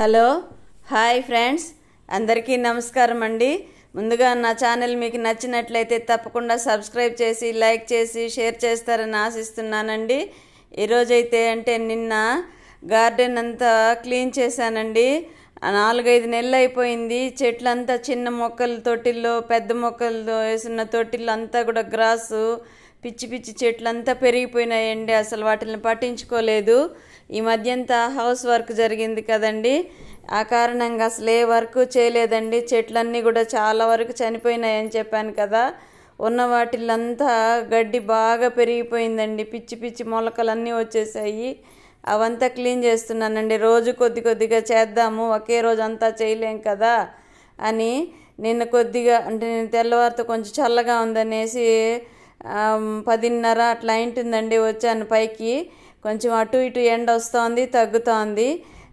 Hello hi friends, అందరికీ నమస్కారం అండి. ముందుగా నా ఛానల్ మీకు నచ్చినట్లయితే తప్పకుండా సబ్స్క్రైబ్ చేసి లైక్ చేసి షేర్ చేస్తారని ఆశిస్తున్నానండి. ఈరోజైతే నిన్న గార్డెన్ అంతా క్లీన్ చేశానండి. 4-5 నెలలు అయిపోయింది. చెట్లంతా చిన్న మొక్కలు తొట్టిల్లో, పెద్ద మొక్కలు వేసిన తొట్టిల్లో అంతా కూడా గ్రాసు పిచ్చి పిచ్చి చెట్లంతా పెరిగిపోయినాయండి. అసలు వాటిని పట్టించుకోలేదు. ఈ మధ్యంతా హౌస్ వర్క్ జరిగింది కదండి, ఆ కారణంగా అసలు ఏ వర్క్ చేయలేదండి. చెట్లన్నీ కూడా చాలా వరకు చనిపోయినాయని చెప్పాను కదా. ఉన్న వాటిల్లంతా గడ్డి బాగా పెరిగిపోయిందండి. పిచ్చి పిచ్చి మొలకలన్నీ వచ్చేసాయి. అవంతా క్లీన్ చేస్తున్నానండి. రోజు కొద్దిగా చేద్దాము, ఒకే రోజు అంతా చేయలేం కదా అని నిన్న కొద్దిగా నేను తెల్లవారితో కొంచెం చల్లగా ఉందనేసి 10:30 అట్లా అయింటుందండి వచ్చాను పైకి. కొంచెం అటు ఇటు ఎండ వస్తోంది, తగ్గుతోంది.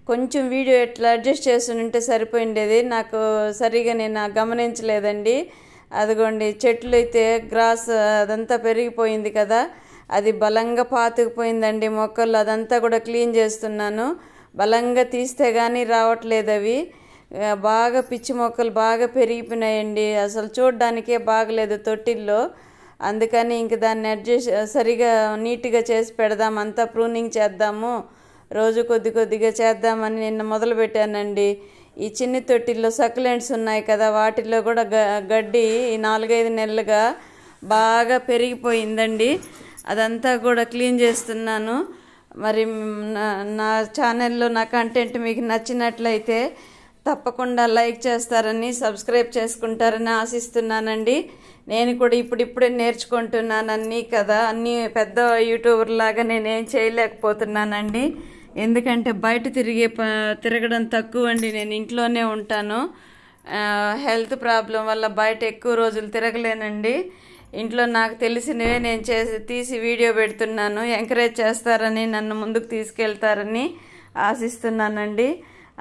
కొంచెం వీడియో ఎట్లా అడ్జస్ట్ చేస్తుంటే సరిపోయిండేది. నాకు సరిగా నేను గమనించలేదండి. అదిగోండి చెట్లు అయితే గ్రాస్ అదంతా పెరిగిపోయింది కదా, అది బలంగా పాతుకుపోయిందండి. మొక్కలు అదంతా కూడా క్లీన్ చేస్తున్నాను. బలంగా తీస్తే కానీ రావట్లేదు. అవి బాగా పిచ్చి మొక్కలు బాగా పెరిగిపోయినాయండి. అసలు చూడడానికే బాగలేదు తొట్టిల్లో. అందుకని ఇంక దాన్ని అడ్జస్ట్ సరిగా నీట్గా చేసి పెడదాం, అంతా ప్రూనింగ్ చేద్దాము, రోజు కొద్దిగా చేద్దామని నిన్న మొదలుపెట్టానండి. ఈ చిన్ని తొట్టిల్లో సక్యులెంట్స్ ఉన్నాయి కదా, వాటిల్లో కూడా గడ్డి 4-5 నెలలుగా బాగా పెరిగిపోయిందండి. అదంతా కూడా క్లీన్ చేస్తున్నాను. మరి నా ఛానల్లో నా కంటెంట్ మీకు నచ్చినట్లయితే తప్పకుండా లైక్ చేస్తారని, సబ్స్క్రైబ్ చేసుకుంటారని ఆశిస్తున్నానండి. నేను కూడా ఇప్పుడిప్పుడే నేర్చుకుంటున్నాను అన్నీ కదా. అన్నీ పెద్ద యూట్యూబర్ లాగా నేనేం చేయలేకపోతున్నానండి. ఎందుకంటే బయట తిరగడం తక్కువ అండి. నేను ఇంట్లోనే ఉంటాను. హెల్త్ ప్రాబ్లం వల్ల బయట ఎక్కువ రోజులు తిరగలేనండి. ఇంట్లో నాకు తెలిసినవే నేను తీసి వీడియో పెడుతున్నాను. ఎంకరేజ్ చేస్తారని, నన్ను ముందుకు తీసుకెళ్తారని ఆశిస్తున్నానండి.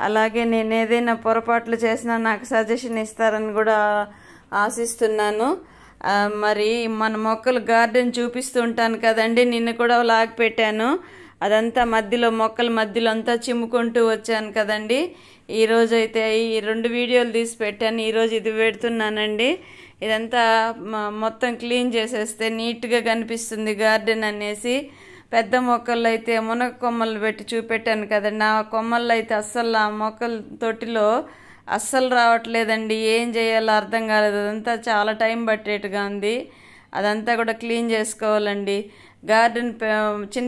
అలాగే నేను ఏదైనా పొరపాట్లు చేసినా నాకు సజెషన్ ఇస్తారని కూడా ఆశిస్తున్నాను. మరి మన మొక్కలు గార్డెన్ చూపిస్తూ ఉంటాను కదండి. నిన్న కూడా లాగి పెట్టాను. అదంతా మధ్యలో మొక్కల మధ్యలో అంతా చిమ్ముకుంటూ వచ్చాను కదండి. ఈరోజు అయితే ఈ 2 వీడియోలు తీసి పెట్టాను. ఈరోజు ఇది పెడుతున్నానండి. ఇదంతా మొత్తం క్లీన్ చేసేస్తే నీట్గా కనిపిస్తుంది గార్డెన్ అనేసి. పెద్ద మొక్కలు అయితే మునగ కొమ్మలు పెట్టి చూపెట్టాను కదండి. ఆ కొమ్మల్లో అయితే అస్సలు ఆ మొక్కల తొట్టిలో అస్సలు రావట్లేదండి. ఏం చేయాలో అర్థం కాలేదు. అదంతా చాలా టైం పట్టేట్టుగా ఉంది. అదంతా కూడా క్లీన్ చేసుకోవాలండి. గార్డెన్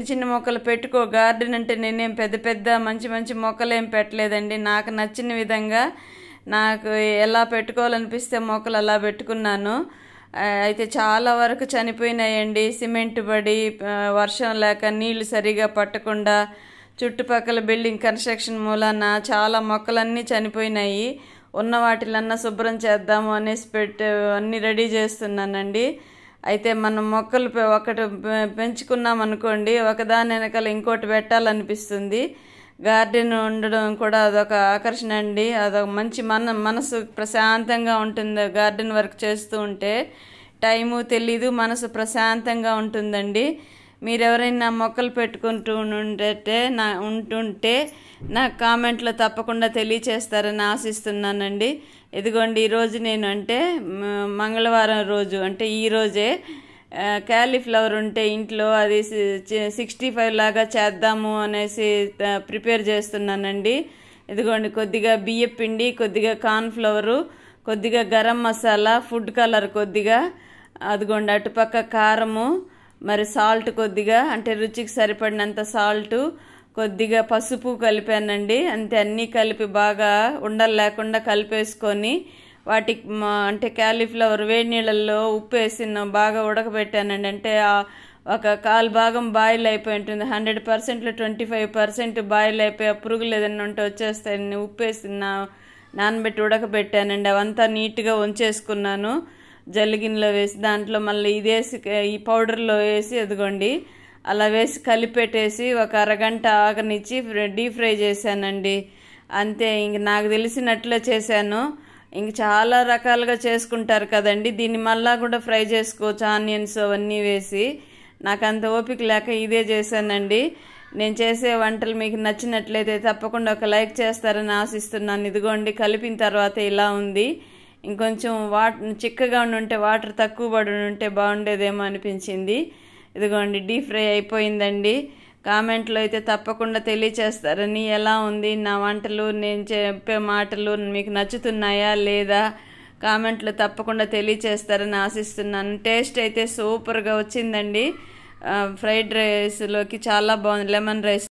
చిన్న మొక్కలు గార్డెన్ అంటే నేనేం పెద్ద మంచి మొక్కలు ఏం పెట్టలేదండి. నాకు నచ్చిన విధంగా నాకు ఎలా పెట్టుకోవాలనిపిస్తే మొక్కలు అలా పెట్టుకున్నాను. అయితే చాలా వరకు చనిపోయినాయండి. సిమెంట్ పడి, వర్షం లేక, నీళ్లు సరిగా పట్టకుండా, చుట్టుపక్కల బిల్డింగ్ కన్స్ట్రక్షన్ మూలాన చాలా మొక్కలన్నీ చనిపోయినాయి. ఉన్న వాటిలన్నా శుభ్రం చేద్దాము అనేసి అన్నీ రెడీ చేస్తున్నానండి. అయితే మనం మొక్కలు ఒకటి పెంచుకున్నాం అనుకోండి, ఒకదాని వెనకాల ఇంకోటి పెట్టాలనిపిస్తుంది. గార్డెన్ ఉండడం కూడా అదొక ఆకర్షణ అండి. అదొక మంచి మనసు ప్రశాంతంగా ఉంటుంది. గార్డెన్ వర్క్ చేస్తూ ఉంటే టైము తెలీదు, మనసు ప్రశాంతంగా ఉంటుందండి. మీరెవరైనా మొక్కలు పెట్టుకుంటూ ఉంటుంటే నా కామెంట్లో తప్పకుండా తెలియచేస్తారని ఆశిస్తున్నానండి. ఇదిగోండి ఈరోజు నేను మంగళవారం రోజు ఈరోజే క్యాలీఫ్లవర్ ఉంటే ఇంట్లో అది 65 లాగా చేద్దాము అనేసి ప్రిపేర్ చేస్తున్నానండి. ఇదిగోండి కొద్దిగా బియ్యం పిండి, కొద్దిగా కార్న్ఫ్లవరు, కొద్దిగా గరం మసాలా, ఫుడ్ కలర్ కొద్దిగా, అదిగోండి అటుపక్క కారము, మరి సాల్ట్ కొద్దిగా, రుచికి సరిపడినంత సాల్టు, కొద్దిగా పసుపు కలిపానండి. అంతే, అన్నీ కలిపి బాగా ఉండలు లేకుండా కలిపేసుకొని వాటికి క్యాలీఫ్లవర్ వేడి నీళ్ళల్లో ఉప్పు వేసి బాగా ఉడకబెట్టానండి. ఒక 1/4 భాగం బాయిల్ అయిపోయి ఉంటుంది. 100%లో 25% బాయిల్ అయిపోయి పురుగులు ఏదైనా ఉంటే వచ్చేస్తాయని ఉప్పు వేసి నానబెట్టి ఉడకబెట్టానండి. అవంతా నీట్గా ఉంచేసుకున్నాను. జల్లిగిన్నెలో వేసి దాంట్లో మళ్ళీ ఇదేసి ఈ పౌడర్లో వేసి అదిగోండి అలా వేసి కలిపెట్టేసి ఒక అరగంట ఆగనిచ్చి డీప్ ఫ్రై చేశానండి. అంతే, ఇంక నాకు తెలిసినట్లే చేశాను. ఇంక చాలా రకాలుగా చేసుకుంటారు కదండి. దీన్ని మళ్ళా కూడా ఫ్రై చేసుకోవచ్చు, ఆనియన్స్ అవన్నీ వేసి. నాకు అంత ఓపిక లేక ఇదే చేశానండి. నేను చేసే వంటలు మీకు నచ్చినట్లయితే తప్పకుండా ఒక లైక్ చేస్తారని ఆశిస్తున్నాను. ఇదిగోండి, కలిపిన తర్వాత ఇలా ఉంది. ఇంకొంచెం చిక్కగా ఉంటే వాటర్ తక్కువ పడి ఉంటే బాగుండేదేమో అనిపించింది. ఇదిగోండి, డీప్ ఫ్రై అయిపోయిందండి. కామెంట్లో అయితే తప్పకుండా తెలియచేస్తారని, ఎలా ఉంది నా వంటలు, నేను చెప్పే మాటలు మీకు నచ్చుతున్నాయా లేదా కామెంట్లో తప్పకుండా తెలియచేస్తారని ఆశిస్తున్నాను. టేస్ట్ అయితే సూపర్గా వచ్చిందండి. ఫ్రైడ్ రైస్లోకి చాలా బాగుంది, లెమన్ రైస్.